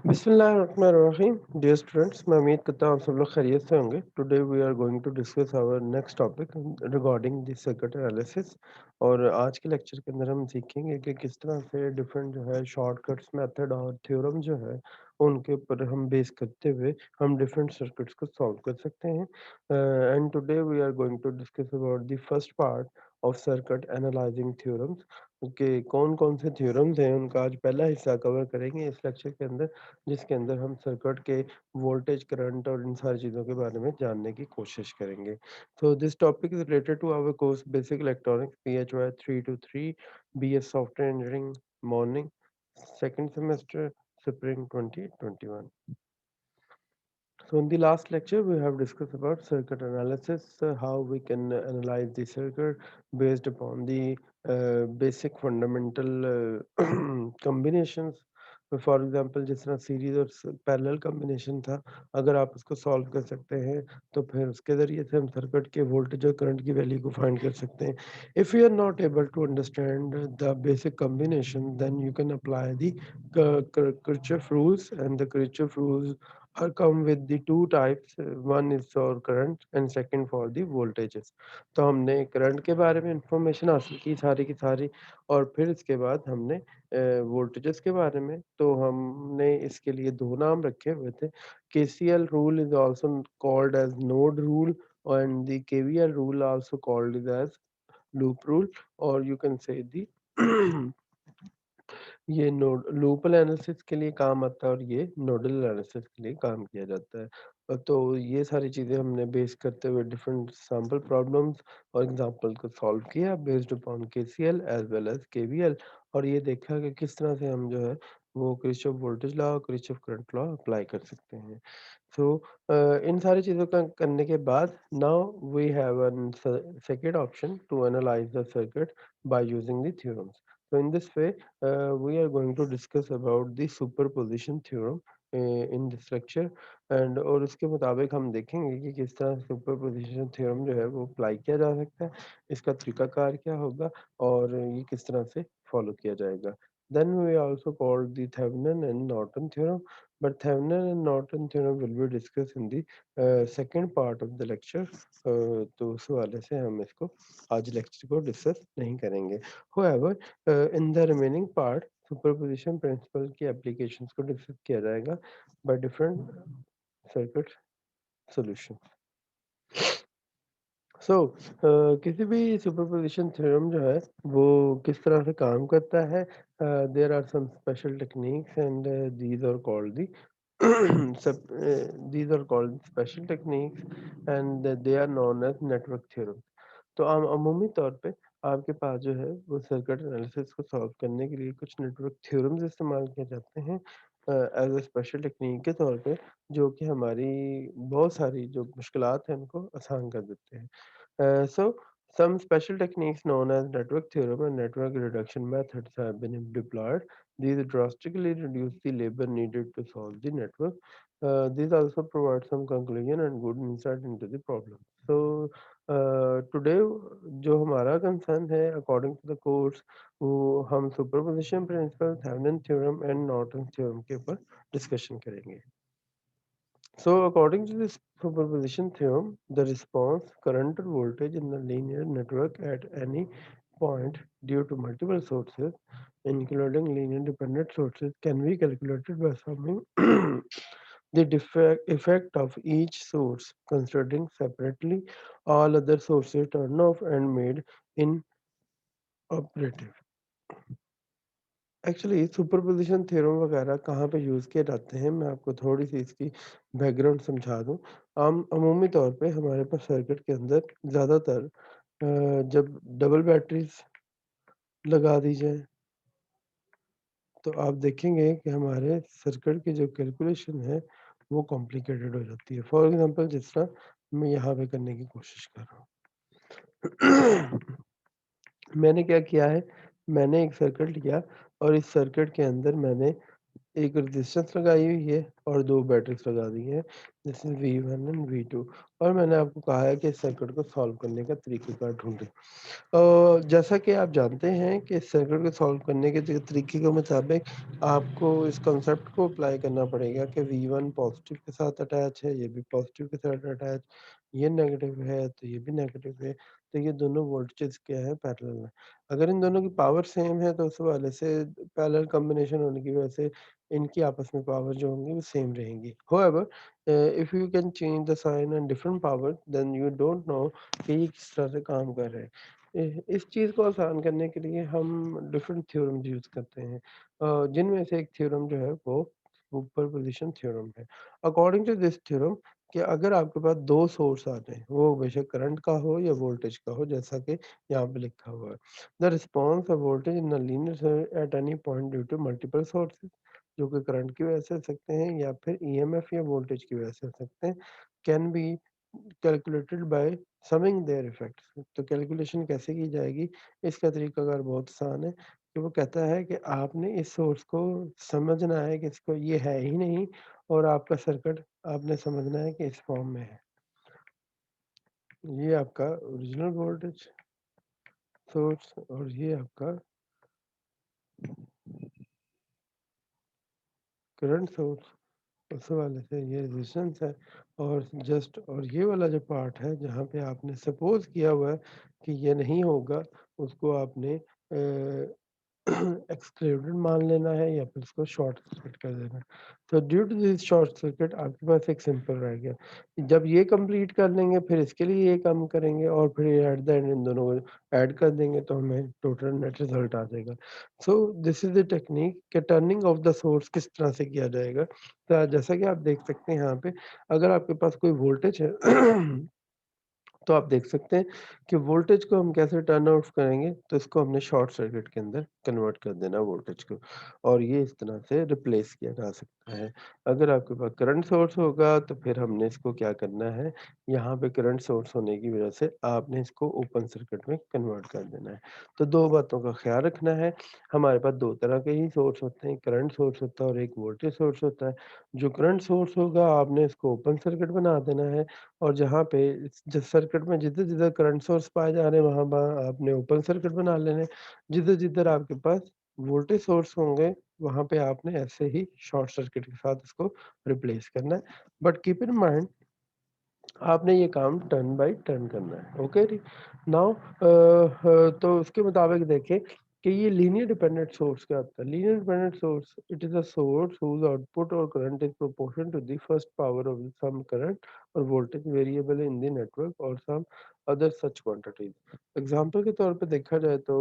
बिस्मिल्लाहिर्रहमानिर्रहीम। Dear students, मैं उम्मीद करता हूँ आप सब लोग खैरियत से होंगे। Today we are going to discuss our next topic regarding the circuit analysis. और आज के लेक्चर के अंदर हम सीखेंगे कि किस तरह से डिफरेंट जो है शॉर्टकट्स मेथड और थ्योरम जो है उनके ऊपर हम बेस करते हुए हम डिफरेंट सर्किट्स को सॉल्व कर सकते हैं। And today we are going to discuss about the first part of circuit analyzing theorems. कि कौन-कौन से थ्योरम्स हैं उनका आज पहला हिस्सा कवर करेंगे इस लेक्चर के अंदर, जिसके अंदर हम सर्किट के वोल्टेज, करंट और इन सारी चीज़ों के बारे में जानने की कोशिश करेंगे। So this topic is related to our course Basic Electronics PHY 323 BS Software Engineering Morning second semester Spring 2021. So in the last lecture, we have discussed about circuit analysis, how we can analyze the circuit based upon the basic fundamental combinations. For example जिस तरह series और parallel combination था, अगर आप उसको solve कर सकते हैं तो फिर उसके ज़रिए से हम सर्किट के वोल्टेज और करंट की वैल्यू को फाइंड कर सकते हैं। If you are not able to understand the basic combination, then you can apply the Kirchhoff rules, and the Kirchhoff rules are come with the two types, one is for current and second for the voltages। तो हमने current के बारे में information हासिल की सारी की सारी, और फिर इसके बाद हमने वोल्टेजेस के बारे में, तो हमने इसके लिए दो नाम रखे हुए थे। KCL rule is also called as node rule, and the KVL rule also called is as loop rule, और यू कैन से दी ये नोड लूपल एनालिसिस के लिए काम आता है और ये नोडल एनालिसिस के लिए काम किया जाता है। तो ये सारी चीज़ें हमने बेस करते हुए डिफरेंट सैंपल प्रॉब्लम्स और एग्जांपल को सॉल्व किया based upon KCL as well as KVL, और ये देखा कि किस तरह से हम जो है वो किरचॉफ वोल्टेज लॉ और किरचॉफ करंट लॉ अप्लाई कर सकते हैं। सो इन सारी चीज़ों का करने के बाद now we have an second option to analyze the circuit by using the theorems. So in this way, we are going to discuss about the superposition theorem in this lecture, and और उसके मुताबिक हम देखेंगे कि किस तरह superposition theorem जो है वो अप्लाई किया जा सकता है, इसका तरीकाकार क्या होगा और ये किस तरह से फॉलो किया जाएगा। Then we also called the Thevenin and Norton theorem, but Thevenin and Norton theorem will be discussed in the second part of the lecture। तो उस हवाले से हम इसको आज लेक्चर को डिस्कस नहीं करेंगे। However, in the remaining part superposition principle की एप्लीकेशंस को डिस्कस किया जाएगा बाय डिफरेंट सर्किट सॉल्यूशन। सो किसी भी सुपरपोजिशन थ्योरम जो है वो किस तरह से काम करता है, there are some special techniques and these are called the these are called special techniques and they are known as network theorem। तो अमूमी तौर पे आपके पास जो है वो सर्किट एनालिसिस को सॉल्व करने के लिए कुछ नेटवर्क थ्योरम्स इस्तेमाल किए जाते हैं एज अ स्पेशल टेक्निक के तौर पे, जो कि हमारी बहुत सारी जो मुश्किलात हैं उनको आसान कर देते हैं। So some special techniques known as network theorem and network reduction methods have been deployed. These drastically reduce the labor needed to solve the network. These also provide some conclusion and good insight into the problem. So today जो हमारा concern है according to the course, वो हम superposition principle, Thevenin theorem and Norton theorem के ऊपर discussion करेंगे। So according to this superposition theorem, the response current or voltage in the linear network at any point due to multiple sources, including linear dependent sources, can be calculated by summing the effect of each source, considering separately all other sources turned off and made inoperative। Actually superposition theorem वगैरह कहाँ पे use किए जाते हैं, मैं आपको थोड़ी-सी इसकी बैकग्राउंड समझा दूँ। अमूमी तौर पे हमारे पास सर्किट के अंदर ज़्यादातर जब डबल बैटरीज़ लगा दी जाएँ, तो आप देखेंगे कि हमारे सर्किट की जो कैलकुलेशन है, वो कॉम्प्लिकेटेड हो जाती है। फॉर एग्ज़ाम्पल जिस तरह मैं यहाँ पे करने की कोशिश कर रहा हूँ। मैंने क्या किया है, मैंने एक सर्किट लिया और इस सर्किट के अंदर मैंने एक रेजिस्टेंस लगाई हुई है और 2 बैटरीज़ लगा दी हैं, this is V1 and V2 और मैंने आपको कहा है कि इस सर्किट को सॉल्व करने का तरीक़ेकार ढूँढें। जैसा कि आप जानते हैं कि इस सर्किट को सॉल्व करने के तरीके के मुताबिक आपको इस कॉन्सेप्ट को अप्लाई करना पड़ेगा कि V1 पॉज़िटिव के साथ अटैच है, ये भी पॉज़िटिव के साथ अटैच, ये नेगेटिव है, तो ये भी नेगेटिव है, तो ये दोनों वोल्टेजेस क्या है पैरेलल में। अगर इन दोनों की पावर सेम है तो उस हवाले से पैरेलल कॉम्बिनेशन होने की वजह से इनकी आपस में पावर जो होंगी वो सेम रहेंगी। However if you can change the sign and different power then you don't know कि ये किस तरह से काम कर रहे हैं। इस चीज़ को आसान करने के लिए हम डिफरेंट थ्योरम्स यूज़ करते हैं जिनमें से एक थ्योरम जो है वो सुपरपोज़िशन थ्योरम है। अकॉर्डिंग टू दिस थ्योरम कि अगर आपके पास 2 सोर्स आ जाएँ, वो बेशक करंट का हो या वोल्टेज का हो जैसा कि यहाँ पे लिखा हुआ है। The response of voltage in a linear at any point due to multiple sources जो कि करंट की वजह से हो सकते हैं या फिर ईएमएफ या वोल्टेज की वजह से हो सकते हैं, can be calculated by summing there effects. तो कैलकुलेशन कैसे की जाएगी? इसका तरीकाकार बहुत आसान है कि वो कहता है कि आपने इस सोर्स को समझना है कि इसको ये है ही नहीं और आपका सर्किट आपने समझना है कि इस फॉर्म में है। ये आपका ओरिजिनल वोल्टेज सोर्स और ये आपका करंट सोर्स। उस हवाले से ये रेजिस्टेंस है और जस्ट और ये वाला जो पार्ट है जहाँ पे आपने सपोज़ किया हुआ है कि ये नहीं होगा, उसको आपने एक्सक्लूडेड मान लेना है या फिर उसको शॉर्ट सर्किट कर देना है। तो due to this short circuit आपके पास एक सिंपल रह गया। जब ये कंप्लीट कर लेंगे फिर इसके लिए ये काम करेंगे और फिर एट द एंड इन दोनों को ऐड कर देंगे तो हमें टोटल नेट रिज़ल्ट आ जाएगा। सो दिस इज़ द टेक्नीक कि टर्निंग ऑफ द सोर्स किस तरह से किया जाएगा। तो जैसा कि आप देख सकते हैं यहाँ पे अगर आपके पास कोई वोल्टेज है तो आप देख सकते हैं कि वोल्टेज को हम कैसे टर्न ऑफ करेंगे, तो इसको हमने शॉर्ट सर्किट के अंदर कन्वर्ट कर देना वोल्टेज को और ये इस तरह से रिप्लेस किया जा सकता है। अगर आपके पास करंट सोर्स होगा तो फिर हमने इसको क्या करना है, यहाँ पे करंट सोर्स होने की वजह से आपने इसको ओपन सर्किट में कन्वर्ट कर देना है। तो 2 बातों का ख़्याल रखना है, हमारे पास 2 तरह के ही सोर्स होते हैं, करंट सोर्स होता है और एक वोल्टेज सोर्स होता है। जो करंट सोर्स होगा आपने इसको ओपन सर्किट बना देना है और जहाँ पे जिस सर्किट में जिधर-जिधर करंट सोर्स पाए जा रहे हैं, वहाँ-वहाँ आपने ओपन सर्किट बना लेने। जिधर-जिधर आपके पास वोल्टेज सोर्स होंगे, वहाँ पे आपने ऐसे ही शॉर्ट सर्किट के साथ इसको रिप्लेस करना है। बट कीप इन माइंड आपने ये काम टर्न बाय टर्न करना है, ओके जी। नाउ तो उसके मुताबिक देखें कि ये लीनियर डिपेंडेंट सोर्स क्या होता है। Linear dependent source it is a source whose output or current is proportional to the first power of some current or voltage variable in the network or some other such quantities। Example के तौर पे देखा जाए तो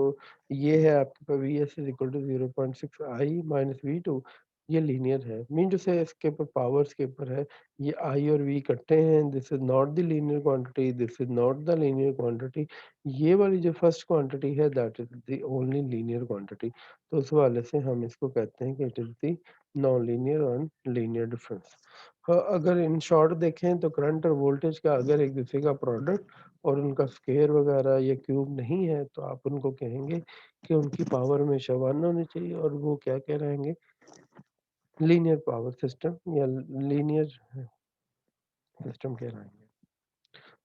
ये है आपके पास Vs is equal to 0.6 I minus V2 ये लीनियर है। मीन टू से इसके ऊपर पावर्स के ऊपर है ये I और V इकट्ठे हैं, this is not the linear quantity, this is not the linear quantity. ये वाली जो फर्स्ट क्वांटिटी है that is the only linear quantity. तो उस हवाले से हम इसको कहते हैं कि it is the non linear और लीनियर डिफरेंस। अगर इन शॉर्ट देखें तो करंट और वोल्टेज का अगर एक दूसरे का प्रोडक्ट और उनका स्क्वायर वगैरह या क्यूब नहीं है, तो आप उनको कहेंगे कि उनकी पावर हमेशा 1 होनी चाहिए और वो क्या कहलाएँगे लीनियर पावर सिस्टम या लीनियर सिस्टम कहलाएँगे।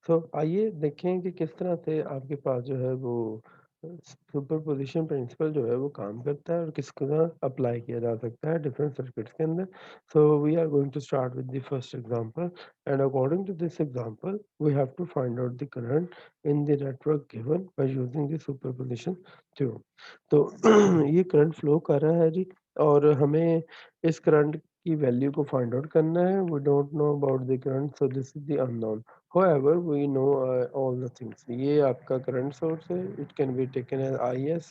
सो आइए देखें कि किस तरह से आपके पास जो है वो सुपरपोज़िशन प्रिंसिपल जो है वो काम करता है और किस तरह अप्लाई किया जा सकता है डिफरेंट सर्किट्स के अंदर। So we are going to start with the first example and according to this example we have to find out the current in the network given by using the superposition theorem. तो ये current flow कर रहा है जी और हमें इस current की value को फाइंड आउट करना है। We don't know about the current so this is the unknown. However, we know all the things। ये आपका करंट सोर्स है, it can be taken as IS।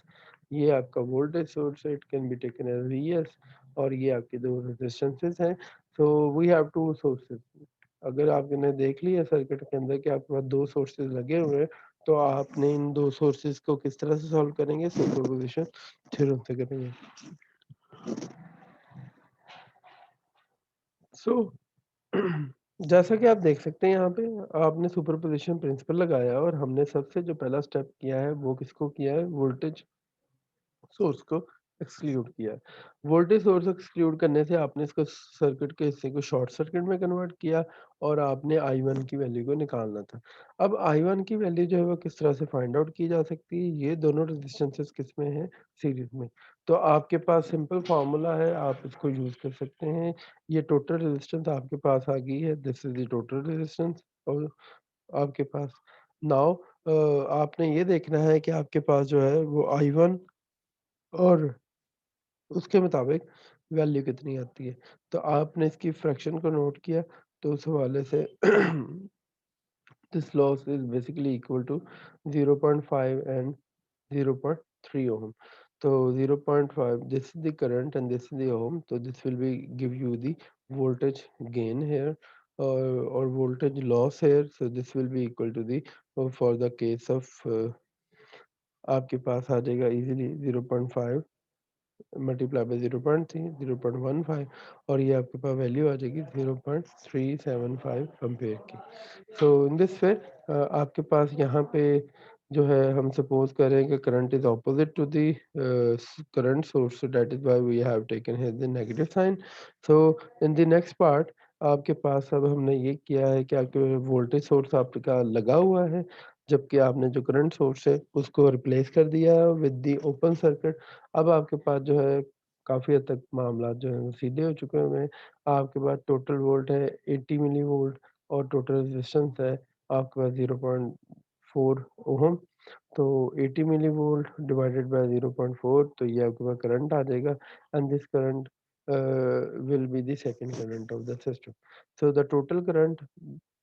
ये आपका वोल्टेज सोर्स है, it can be taken as VS और ये आपके 2 resistances हैं। So we have 2 sources. अगर आपने देख लिया सर्किट के अंदर कि आपके पास 2 सोर्सेस लगे हुए हैं, तो आपने इन 2 सोर्सेस को किस तरह से सॉल्व करेंगे? सुपरपोज़िशन थ्योरम से करेंगे। सो जैसा कि आप देख सकते हैं यहाँ पे आपने सुपरपोज़िशन प्रिंसिपल लगाया और हमने सबसे जो पहला स्टेप किया है वो किसको किया है वोल्टेज सोर्स को एक्सक्लूड किया। वोल्टेज सोर्स एक्सक्लूड करने से आपने इसको सर्किट के हिस्से को शॉर्ट सर्किट में कन्वर्ट किया और आपने I1 की वैल्यू को निकालना था। अब I1 की वैल्यू जो है वो किस तरह से फाइंड आउट की जा सकती है? ये दोनों रेजिस्टेंसेस किसमें हैं? सीरीज़ में। तो आपके पास सिंपल फ़ॉर्मूला है, आप इसको यूज़ कर सकते हैं। ये टोटल रेजिस्टेंस आपके पास आ गई है, this is the total resistance और आपके पास नाउ आपने ये देखना है कि आपके पास जो है वो I1 और उसके मुताबिक वैल्यू कितनी आती है। तो आपने इसकी फ्रैक्शन को नोट किया, तो उस हवाले से this loss is basically equal to 0.5 and 0.3 ohm. So 0.5, this is the current and this is the ohm. So this will be give you the voltage gain here or voltage loss here. So this will be equal to the for the case of आपके पास आ जाएगा easily 0.5 multiply by 0.3 0.15 और ये आपके पास value आ जाएगी 0.375 ampere की। सो इन this वे आपके पास यहाँ पे जो है हम सपोज करें कि current is opposite to the current source, so that is why we have taken here the negative sign. So in the next part आपके पास अब हमने ये किया है कि आपके वोल्टेज सोर्स आपका लगा हुआ है, जबकि आपने जो करंट सोर्स है उसको रिप्लेस कर दिया विद द ओपन सर्किट। अब आपके पास जो है काफ़ी हद तक मामला जो है वो सीधे हो चुके हुए हैं। आपके पास टोटल वोल्ट है 80 मिलीवोल्ट और टोटल रेजिस्टेंस है आपके पास 0.4 ओहम। तो 80 मिलीवोल्ट डिवाइडेड बाय 0.4, तो ये आपके पास करंट आ जाएगा and this current will be the second current of the system. So the total current,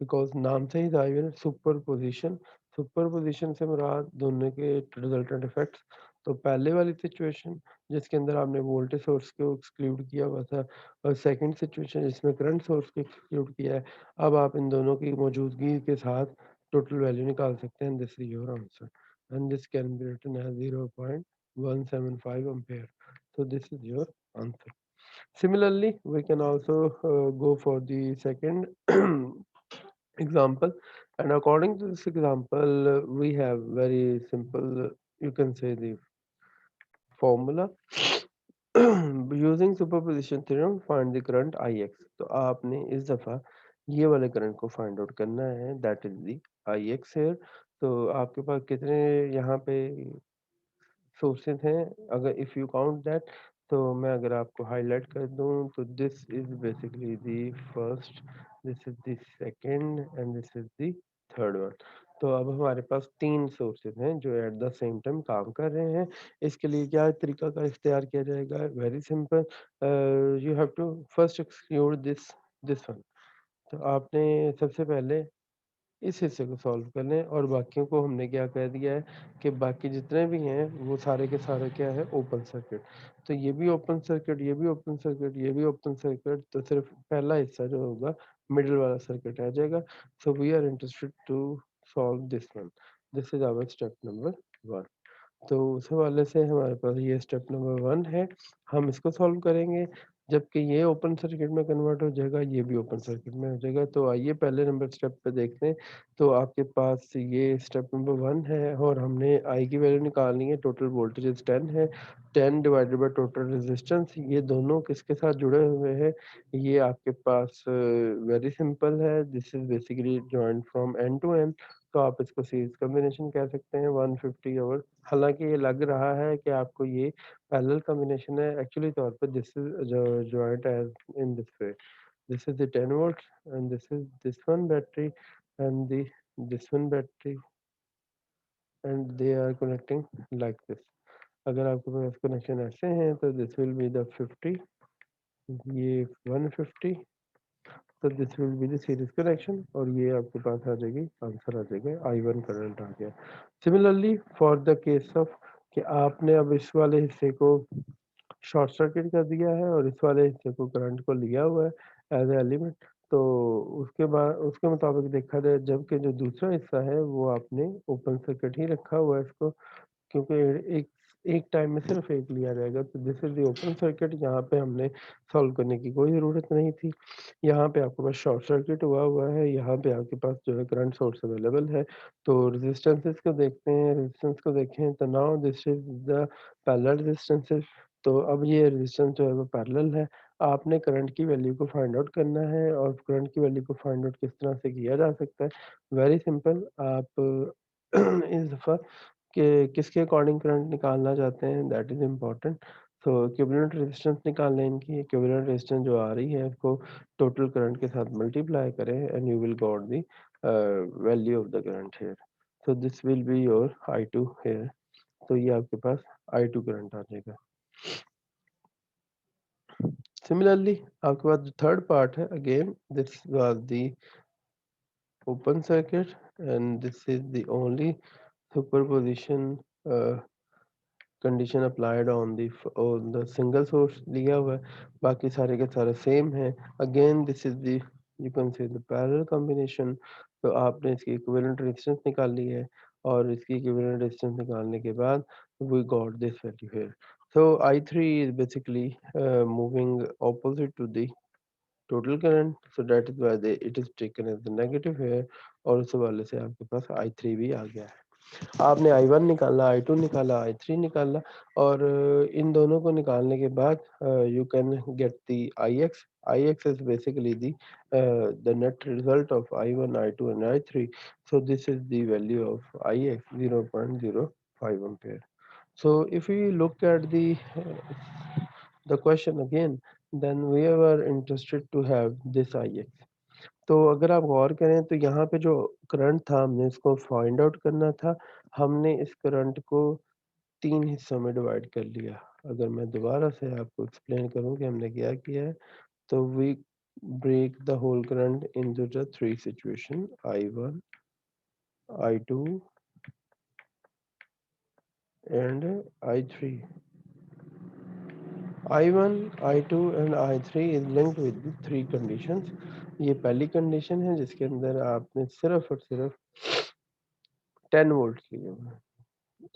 because नाम से ही ज़ाहिर है सुपरपोज़िशन, सुपरपोज़िशन से मुराद दोनों के रिजल्टेंट इफ़ेक्ट्स। तो पहले वाली सिचुएशन जिसके अंदर आपने वोल्टेज सोर्स को एक्सक्लूड किया हुआ था और सेकंड सिचुएशन जिसमें करंट सोर्स को एक्सक्लूड किया है, अब आप इन दोनों की मौजूदगी के साथ टोटल वैल्यू निकाल सकते हैं। This is your answer and this can be written as 0.175 ampere. So this is your answer. Similarly, we can also go for the second example, and according to this example, we have very simple, you can say the formula. Using superposition theorem, find the current Ix. तो आपने इस दफा ये वाले current को find out करना है, that is the Ix here. तो आपके पास कितने यहाँ पे सोर्सेज हैं, अगर इफ यू काउंट दैट, तो मैं अगर आपको हाईलाइट कर दूं तो this is basically the first, this is the second and this is the third one. तो अब हमारे पास तीन सोर्सेज हैं जो एट द सेम टाइम काम कर रहे हैं। इसके लिए क्या तरीका का इख्तियार किया जाएगा? Very simple, you have to first exclude this one. तो आपने सबसे पहले इस हिस्से को सॉल्व कर लें और बाकियों को हमने क्या कह दिया है कि बाकी जितने भी हैं वो सारे के सारे क्या है, ओपन सर्किट। तो ये भी ओपन सर्किट, ये भी ओपन सर्किट, ये भी ओपन सर्किट, तो सिर्फ पहला हिस्सा जो होगा मिडिल वाला सर्किट आ जाएगा। So we are interested to solve this one, this is our step number 1। तो उस हवाले से हमारे पास ये स्टेप नंबर 1 है, हम इसको सॉल्व करेंगे, जबकि ये ओपन सर्किट में कन्वर्ट हो जाएगा, ये भी ओपन सर्किट में हो जाएगा। तो आइए पहले नंबर स्टेप पे देखते हैं। तो आपके पास ये स्टेप नंबर 1 है और हमने I की वैल्यू निकालनी है, टोटल वोल्टेज 10 है, 10 डिवाइडेड बाय टोटल रेजिस्टेंस, ये दोनों किसके साथ जुड़े हुए हैं? ये आपके पास वेरी सिंपल है, this is basically joint from n to n. तो आप इसको सीरीज़ कॉम्बिनेशन कह सकते हैं 150 और हालाँकि ये लग रहा है कि आपको ये पैरेलल कॉम्बिनेशन है, एक्चुअली तौर पे दिस इज़ जो joint as in this way, this is the 10 volts and this is this one battery and the this one battery and they are connecting like this. अगर आपके पास connection ऐसे हैं तो this will be the 50, ये 150, तो this will be the series connection और ये आपके पास आ जाएगी, आंसर आ जाएगा I1 करंट आ गया। Similarly for the case of कि आपने अब इस वाले हिस्से को शॉर्ट सर्किट कर दिया है और इस वाले हिस्से को करंट को लिया हुआ है एज ए एलिमेंट, तो उसके बाद उसके मुताबिक देखा जाए, जबकि जो दूसरा हिस्सा है वो आपने ओपन सर्किट ही रखा हुआ है इसको, क्योंकि एक एक टाइम में सिर्फ एक लिया जाएगा। तो this is the open circuit, यहाँ पे हमने सॉल्व करने की कोई ज़रूरत नहीं थी। यहाँ पे आपके पास शॉर्ट सर्किट हुआ हुआ है, यहाँ पे आपके पास जो है करंट सोर्स अवेलेबल है। तो रेजिस्टेंसेस को देखते हैं, रेजिस्टेंस को देखें तो now this is the parallel resistances. तो अब ये रेजिस्टेंस जो है वो पैरेलल है। आपने करंट की वैल्यू को फाइंड आउट करना है और करंट की वैल्यू को फाइंड आउट किस तरह से किया जा सकता है, वेरी सिंपल। आप इस दफ़ा कि किसके अकॉर्डिंग करंट निकालना चाहते हैं, दैट इज़ इम्पोर्टेंट। तो इक्विवेलेंट रेजिस्टेंस निकाल लें इनकी। इक्विवेलेंट रेजिस्टेंस जो आ रही है उसको टोटल करंट के साथ मल्टीप्लाई करें and you will got the value of the current here. So this will be your I2 here. तो ये आपके पास I2 करंट आ जाएगा। सिमिलरली आपके पास जो थर्ड पार्ट है, again this was the open circuit and this is the only superposition condition applied on the single source लिया हुआ है, बाकी सारे के सारे सेम है। Again this is the you can से द पैरेलल कॉम्बिनेशन। तो आपने इसकी इक्विवेलेंट रेजिस्टेंस निकाल ली है और इसकी इक्विवेलेंट रेजिस्टेंस निकालने के बाद we got this value here. So I3 is basically moving opposite to the total current, so that is why it is taken as the negative here। और उस वाले से आपके पास I3 भी आ गया है। आपने I1 निकाला, I2 निकाला, I3 निकाला और इन दोनों को निकालने के बाद you can get the Ix। Ix is basically the net result of I1, I2 and I3। So this is the value of Ix 0.05 ampere। So if we look at the question again, then we were interested to have this Ix। तो अगर आप गौर करें तो यहाँ पे जो current था हमने इसको फाइंड आउट करना था। हमने इस करंट को 3 हिस्सों में डिवाइड कर लिया। अगर मैं दोबारा से आपको एक्सप्लेन करूँ कि हमने क्या किया है, तो we break the whole current into the 3 situation I1, I2 and I3। I1, I2 and I3 is linked with the 3 conditions. ये पहली कंडीशन है जिसके अंदर आपने सिर्फ और सिर्फ 10 वोल्ट लिए हुए हैं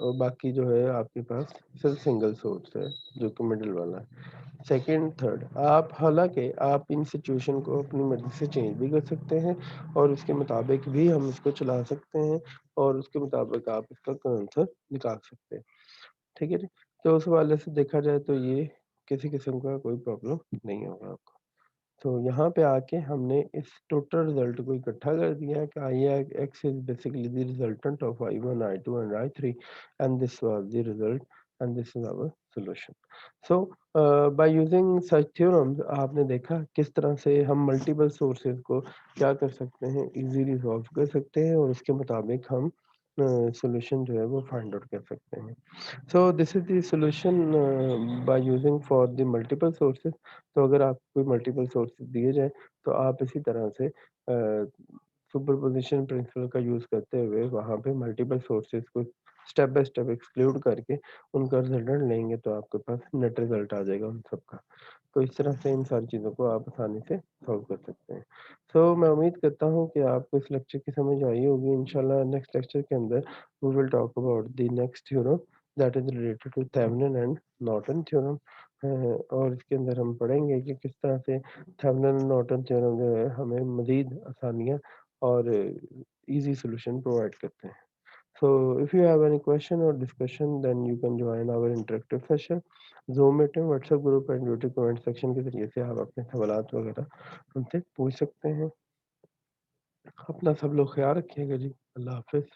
और बाकी जो है आपके पास सिर्फ सिंगल सोर्स है जो कि मिडिल वाला है। सेकंड, थर्ड, आप हालांकि आप इन सिचुएशन को अपनी मर्जी से चेंज भी कर सकते हैं और उसके मुताबिक भी हम इसको चला सकते हैं और उसके मुताबिक आप इसका आंसर निकाल सकते हैं। ठीक है जी। तो उस हवाले से देखा जाए तो ये किसी किस्म का कोई प्रॉब्लम नहीं होगा आपको। तो यहाँ पे आके हमने इस टोटल रिजल्ट को इकट्ठा कर दिया कि I X is basically the resultant of I1, I2 and I3 and this was the result and this is our solution. So by using such theorems आपने देखा किस तरह से हम मल्टीपल सोर्सेज को क्या कर सकते हैं, इजीली सॉल्व कर सकते हैं और उसके मुताबिक हम सॉल्यूशन जो है वो फाइंड आउट कर सकते हैं। So this is the solution by using for the multiple sources। तो अगर आपको कोई मल्टीपल सोर्सेज दिए जाएँ तो आप इसी तरह से सुपरपोज़िशन प्रिंसिपल का यूज़ करते हुए वहाँ पे मल्टीपल सोर्सेज को स्टेप बाय स्टेप एक्सक्लूड करके उनका रिजल्टेंट लेंगे तो आपके पास नेट रिजल्ट आ जाएगा उन सबका। तो इस तरह से इन सारी चीज़ों को आप आसानी से सॉल्व कर सकते हैं। सो मैं उम्मीद करता हूँ कि आपको इस लेक्चर की समझ आई होगी। इंशाल्लाह नेक्स्ट लेक्चर के अंदर we will talk about the next theorem that is related to Thevenin and Norton theorem. और इसके अंदर हम पढ़ेंगे कि किस तरह से थेवेनिन एंड नॉर्टन थ्योरम जो है हमें मज़ीद आसानियाँ और ईज़ी सॉल्यूशन प्रोवाइड करते हैं। So if you have any question or discussion, then you can join our interactive session, Zoom meeting, WhatsApp group and YouTube comment section के ज़रिए से आप अपने सवालात वगैरह हमसे पूछ सकते हैं। अपना सब लोग ख़्याल रखिएगा जी। अल्लाह हाफ़िज़।